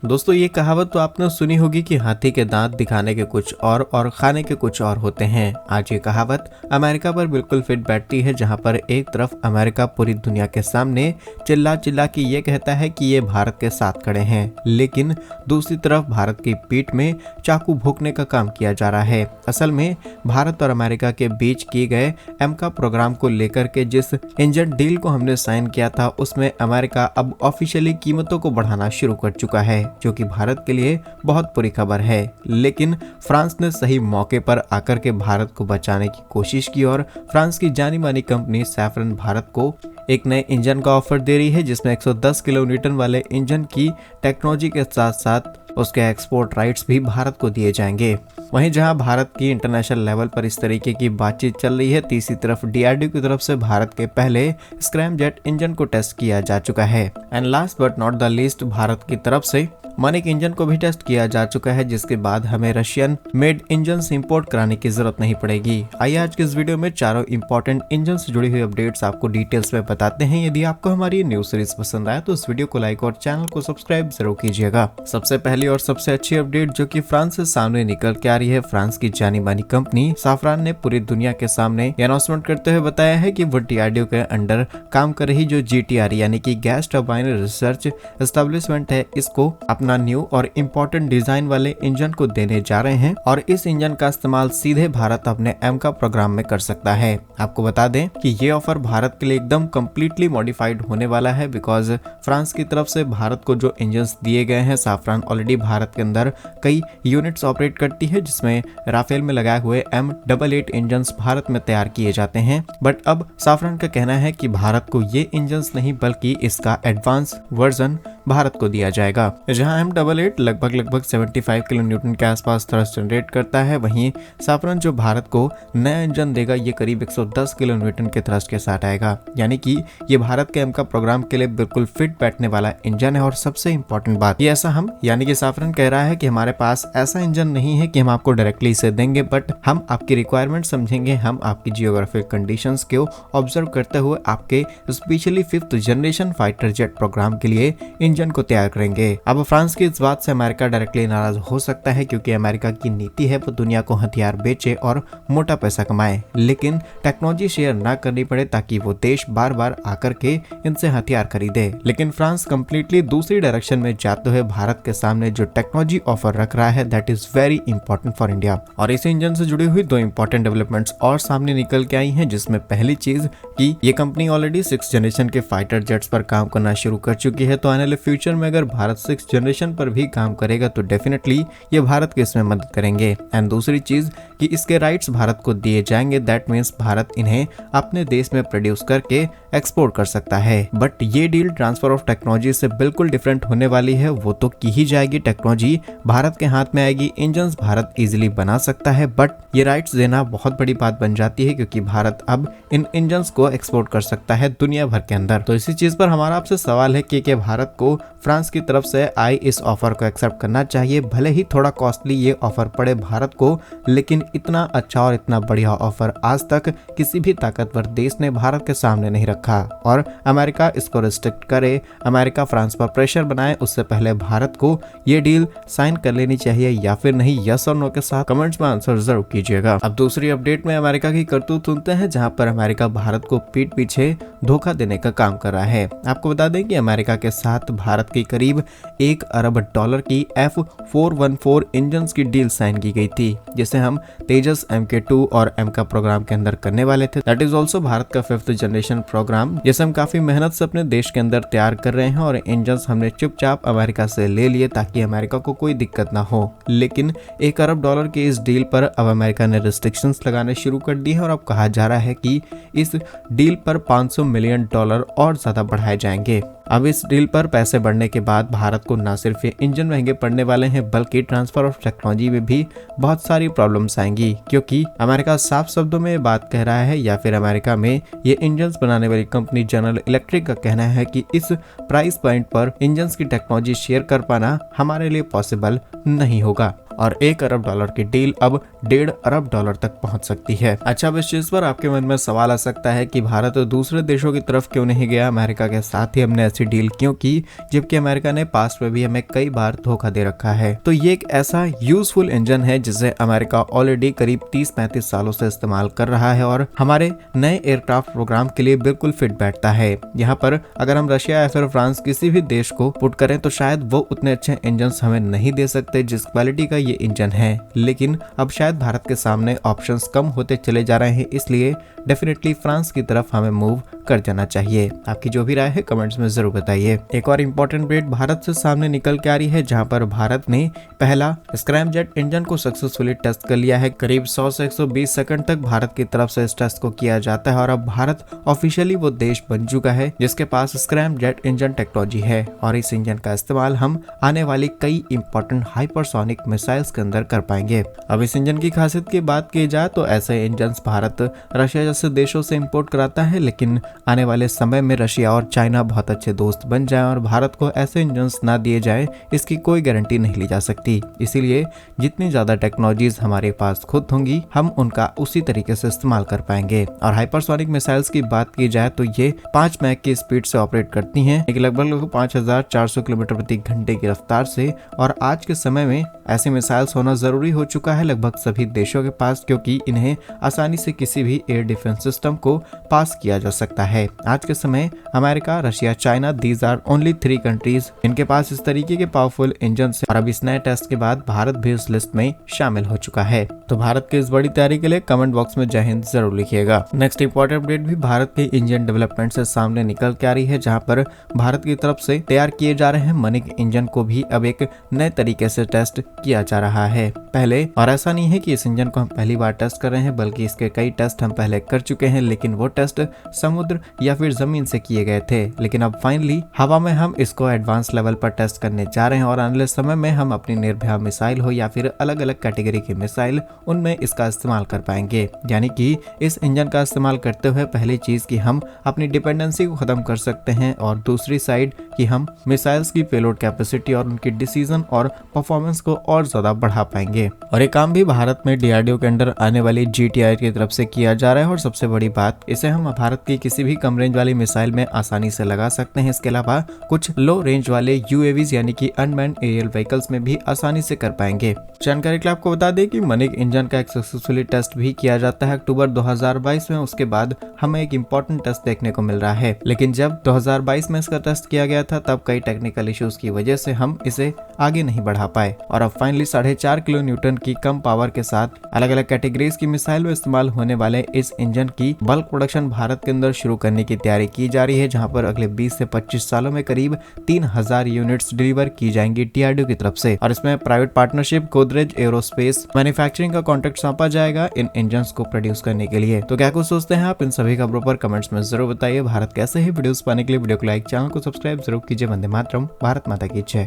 दोस्तों ये कहावत तो आपने सुनी होगी कि हाथी के दांत दिखाने के कुछ और खाने के कुछ और होते हैं। आज ये कहावत अमेरिका पर बिल्कुल फिट बैठती है, जहां पर एक तरफ अमेरिका पूरी दुनिया के सामने चिल्ला चिल्ला के ये कहता है कि ये भारत के साथ खड़े हैं, लेकिन दूसरी तरफ भारत की पीठ में चाकू भोंकने का काम किया जा रहा है। असल में भारत और अमेरिका के बीच किए गए एमका प्रोग्राम को लेकर के जिस इंजन डील को हमने साइन किया था, उसमें अमेरिका अब ऑफिशियली कीमतों को बढ़ाना शुरू कर चुका है, जो कि भारत के लिए बहुत बुरी खबर है। लेकिन फ्रांस ने सही मौके पर आकर के भारत को बचाने की कोशिश की और फ्रांस की जानी मानी कंपनी सैफरन भारत को एक नए इंजन का ऑफर दे रही है, जिसमें 110 किलो न्यूटन वाले इंजन की टेक्नोलॉजी के साथ साथ उसके एक्सपोर्ट राइट्स भी भारत को दिए जाएंगे। वहीं जहां भारत की इंटरनेशनल लेवल पर इस तरीके की बातचीत चल रही है, तीसरी तरफ डीआरडीओ की तरफ से भारत के पहले स्क्रैमजेट इंजन को टेस्ट किया जा चुका है। And last but not the least, Bharat की तरफ से मानिक इंजन को भी टेस्ट किया जा चुका है, जिसके बाद हमें रशियन मेड इंजन इंपोर्ट कराने की जरूरत नहीं पड़ेगी। आइए आज के इस वीडियो में चारों इंपॉर्टेंट इंजन से जुड़ी हुई अपडेट्स आपको डिटेल्स में बताते हैं। यदि आपको हमारी न्यूज सीरीज पसंद आए तो इस वीडियो को लाइक और चैनल को सब्सक्राइब जरूर कीजिएगा। सबसे पहली और सबसे अच्छी अपडेट जो कि फ्रांस से सामने निकल के आ रही है, फ्रांस की जानी मानी कंपनी साफरान ने पूरी दुनिया के सामने अनाउंसमेंट करते हुए बताया है कि वो डीआरडीओ के अंडर काम कर रही जो जीटीआर यानी कि गैस टरबाइन रिसर्च एस्टेब्लिशमेंट है, इसको अपना न्यू और इम्पोर्टेंट डिजाइन वाले इंजन को देने जा रहे हैं और इस इंजन का इस्तेमाल सीधे भारत अपने एमका प्रोग्राम में कर सकता है। आपको बता दें कि ये ऑफर भारत के लिए एकदम कंप्लीटली मॉडिफाइड होने वाला है, बिकॉज फ्रांस की तरफ से भारत को जो इंजन्स दिए गए हैं, साफरान ऑलरेडी भारत के अंदर कई यूनिट्स ऑपरेट करती है, जिसमें राफेल में लगाए हुए M88 इंजन्स भारत में तैयार किए जाते हैं। बट अब साफरान का कहना है कि भारत को ये इंजन्स नहीं बल्कि इसका एडवांस वर्जन भारत को दिया जाएगा, जहां M88 लगभग 75 किलो न्यूटन के आसपास थ्रस्ट जनरेट करता है। वहीं साफरान जो भारत को नया इंजन देगा, ये करीब 110 किलो न्यूटन के थ्रस्ट के साथ आएगा, यानी कि ये भारत के एमका प्रोग्राम के लिए बिल्कुल फिट बैठने वाला इंजन है। और सबसे इंपॉर्टेंट बात ये ऐसा हम यानी कि साफरान कह रहा है कि हमारे पास ऐसा इंजन नहीं है कि हम आपको डायरेक्टली इसे देंगे, बट हम आपकी रिक्वायरमेंट समझेंगे, हम आपकी जियोग्राफिक कंडीशंस को ऑब्जर्व करते हुए आपके specially 5th generation fighter jet programme के लिए इंजन को तैयार करेंगे। अब फ्रांस की इस बात से अमेरिका डायरेक्टली नाराज हो सकता है, क्योंकि अमेरिका की नीति है वो दुनिया को हथियार बेचे और मोटा पैसा कमाए, लेकिन टेक्नोलॉजी शेयर ना करनी पड़े ताकि वो देश बार बार आकर के इनसे हथियार खरीदे। लेकिन फ्रांस कंप्लीटली दूसरी डायरेक्शन में जाते हुए भारत के सामने जो टेक्नोलॉजी ऑफर रख रहा है, that is very important for India. और इस इंजन से जुड़ी हुई दो इंपॉर्टेंट डेवलपमेंट्स और सामने निकल के आई हैं, जिसमें पहली चीज कि ये कंपनी ऑलरेडी 6th जनरेशन के फाइटर जेट्स पर काम करना शुरू कर चुकी है, तो आने वाले फ्यूचर में अगर भारत 6th जनरेशन पर भी काम करेगा तो डेफिनेटली ये भारत के इसमें मदद करेंगे। एंड दूसरी चीज कि इसके राइट्स भारत को दिए जाएंगे, दैट मीन्स भारत इन्हें अपने देश में प्रोड्यूस करके एक्सपोर्ट कर सकता है। बट ये डील ट्रांसफर ऑफ टेक्नोलॉजी से बिल्कुल डिफरेंट होने वाली है। वो तो की ही जाएगी, टेक्नोलॉजी भारत के हाथ में आएगी, इंजन्स भारत इजीली बना सकता है, बट ये राइट्स देना बहुत बड़ी बात बन जाती है, क्योंकि भारत अब इन इंजन्स को एक्सपोर्ट कर सकता है दुनिया भर के अंदर। तो इसी चीज पर हमारा आपसे सवाल है कि भारत को फ्रांस की तरफ से आए इस ऑफर को एक्सेप्ट करना चाहिए। भले ही थोड़ा कॉस्टली ये ऑफर पड़े भारत को, लेकिन इतना अच्छा और इतना बढ़िया ऑफर आज तक किसी भी ताकतवर देश ने भारत के सामने नहीं रखा। और अमेरिका इसको रिस्ट्रिक्ट करे, अमेरिका फ्रांस पर प्रेशर बनाए, उससे पहले भारत को ये डील साइन कर लेनी चाहिए या फिर नहीं। यस और नो के साथ कमेंट्स में आंसर जरूर कीजिएगा। अब दूसरी अपडेट में अमेरिका की करतूत सुनते हैं, जहां पर अमेरिका भारत को पीठ पीछे धोखा देने का काम कर रहा है। आपको बता दें कि अमेरिका के साथ भारत की करीब $1 अरब की F414 इंजन की डील साइन की गई थी, जिसे हम तेजस MK2 और एमका प्रोग्राम के अंदर करने वाले थे। दैट इज ऑल्सो भारत का 5th जनरेशन प्रोग्राम, जिसे हम काफी मेहनत से अपने देश के अंदर तैयार कर रहे हैं और इंजन हमने चुपचाप अमेरिका से ले लिए ताकि अमेरिका को कोई दिक्कत ना हो। लेकिन $1 अरब की इस डील पर अब अमेरिका ने रिस्ट्रिक्शंस लगाने शुरू कर दी है और अब कहा जा रहा है कि इस डील पर $500 मिलियन और ज्यादा बढ़ाए जाएंगे। अब इस डील पर पैसे बढ़ने के बाद भारत को न सिर्फ ये इंजन महंगे पड़ने वाले हैं, बल्कि ट्रांसफर ऑफ टेक्नोलॉजी में भी बहुत सारी प्रॉब्लम्स आएंगी, क्योंकि अमेरिका साफ शब्दों में ये बात कह रहा है, या फिर अमेरिका में ये इंजन्स बनाने वाली कंपनी जनरल इलेक्ट्रिक का कहना है कि इस प्राइस पॉइंट पर इंजन्स की टेक्नोलॉजी शेयर कर पाना हमारे लिए पॉसिबल नहीं होगा। और $1 अरब की डील अब $1.5 अरब तक पहुंच सकती है। अच्छा, अब इस चीज पर आपके मन में सवाल आ सकता है कि भारत दूसरे देशों की तरफ क्यों नहीं गया, अमेरिका के साथ ही हमने ऐसी डील क्यों की, जबकि अमेरिका ने पास्ट में भी हमें कई बार धोखा दे रखा है। तो ये एक ऐसा यूजफुल इंजन है जिसे अमेरिका ऑलरेडी करीब 30-35 सालों से इस्तेमाल कर रहा है और हमारे नए एयरक्राफ्ट प्रोग्राम के लिए बिल्कुल फिट बैठता है। यहाँ पर अगर हम रशिया या फिर फ्रांस किसी भी देश को पुट करें तो शायद वो उतने अच्छे इंजन हमें नहीं दे सकते जिस क्वालिटी का ये इंजन है, लेकिन अब शायद भारत के सामने ऑप्शंस कम होते चले जा रहे हैं, इसलिए डेफिनेटली फ्रांस की तरफ हमें मूव कर जाना चाहिए। आपकी जो भी राय है कमेंट्स में जरूर बताइए। एक और इम्पोर्टेंट अपडेट भारत से सामने निकल के आ रही है, जहां पर भारत ने पहला स्क्रैमजेट इंजन को सक्सेसफुली टेस्ट कर लिया है। करीब 100 से 120 सेकंड तक भारत की तरफ से इस टेस्ट को किया जाता है और अब भारत ऑफिशियली वो देश बन चुका है जिसके पास स्क्रैमजेट इंजन टेक्नोलॉजी है और इस इंजन का इस्तेमाल हम आने वाली कई इंपॉर्टेंट हाइपरसोनिक मिसाइल्स के अंदर कर पाएंगे। अब इस इंजन की खासियत की बात की जाए तो ऐसे इंजन भारत रशिया जैसे देशों से इंपोर्ट कराता है, लेकिन आने वाले समय में रशिया और चाइना बहुत अच्छे दोस्त बन जाएं और भारत को ऐसे इंजन्स ना दिए जाएं, इसकी कोई गारंटी नहीं ली जा सकती। इसीलिए जितनी ज्यादा टेक्नोलॉजीज हमारे पास खुद होंगी हम उनका उसी तरीके से इस्तेमाल कर पाएंगे। और हाइपरसोनिक मिसाइल्स की बात की जाए तो ये 5 मैक की स्पीड से ऑपरेट करती हैं, लगभग 5400 किलोमीटर प्रति घंटे की रफ्तार से। और आज के समय में ऐसे मिसाइल्स होना जरूरी हो चुका है लगभग सभी देशों के पास, क्योंकि इन्हें आसानी से किसी भी एयर डिफेंस सिस्टम को पास किया जा सकता है। आज के समय America, Russia, China, these are only 3 countries इनके पास इस तरीके के पावरफुल इंजन है और अब इस नए टेस्ट के बाद भारत भी इस लिस्ट में शामिल हो चुका है। तो भारत की इस बड़ी तैयारी के लिए कमेंट बॉक्स में जय हिंद जरूर लिखिएगा। नेक्स्ट इंपॉर्टेंट अपडेट भी भारत के इंजन डेवलपमेंट से सामने निकल के आ रही है, जहां पर भारत की तरफ से तैयार किए जा रहे हैं मनिक इंजन को भी अब एक नए तरीके से टेस्ट किया जा रहा है पहले। और ऐसा नहीं है कि इस इंजन को हम पहली बार टेस्ट कर रहे हैं, बल्कि इसके कई टेस्ट हम पहले कर चुके हैं, लेकिन वो टेस्ट समुद्र या फिर जमीन से किए गए थे। लेकिन अब फाइनली हवा में हम इसको एडवांस लेवल पर टेस्ट करने जा रहे हैं और आने वाले समय में हम अपनी निर्भया मिसाइल हो या फिर अलग अलग कैटेगरी की मिसाइल उनमें इसका इस्तेमाल कर पाएंगे। यानी कि इस इंजन का इस्तेमाल करते हुए पहली चीज कि हम अपनी डिपेंडेंसी को खत्म कर सकते हैं और दूसरी साइड कि हम मिसाइल्स की पेलोड कैपेसिटी और उनकी डिसीजन और परफॉर्मेंस को और ज्यादा बढ़ा पाएंगे। और ये काम भी भारत में DRDO के अंडर आने वाली GTI की तरफ से किया जा रहा है और सबसे बड़ी बात, इसे हम भारत की किसी भी कम रेंज वाली मिसाइल में आसानी से लगा सकते हैं। इसके अलावा कुछ लो रेंज वाले UAVs यानी कि अनमैन्ड एरियल व्हीकल्स में भी आसानी से कर पाएंगे। जानकारी के लिए आपको बता दें कि मनिक इंजन का एक सक्सेसफुली टेस्ट भी किया जाता है अक्टूबर 2022 में। उसके बाद हमें एक इम्पोर्टेंट टेस्ट देखने को मिल रहा है, लेकिन जब 2022 में इसका टेस्ट किया गया था तब कई टेक्निकल इश्यूज की वजह से हम इसे आगे नहीं बढ़ा पाए और अब फाइनली 4.5 किलो न्यूटन की कम पावर के साथ अलग अलग कैटेगरीज की मिसाइल में इस्तेमाल होने वाले इस इंजन की बल्क प्रोडक्शन भारत के अंदर शुरू करने की तैयारी की जा रही है, जहां पर अगले 20 से 25 सालों में करीब 3000 यूनिट्स डिलीवर की जाएंगी DRDO की तरफ से। और इसमें private partnership Godrej aerospace manufacturing का कॉन्ट्रैक्ट सौंपा जाएगा इन इंजन को प्रोड्यूस करने के लिए। तो क्या कुछ सोचते हैं आप इन सभी खबरों पर कमेंट्स में जरूर बताइए। भारत कैसे ही वीडियोस पाने के लिए वीडियो को लाइक, चैनल को सब्सक्राइब जरूर कीजिए। वंदे मातरम, भारत माता की जय।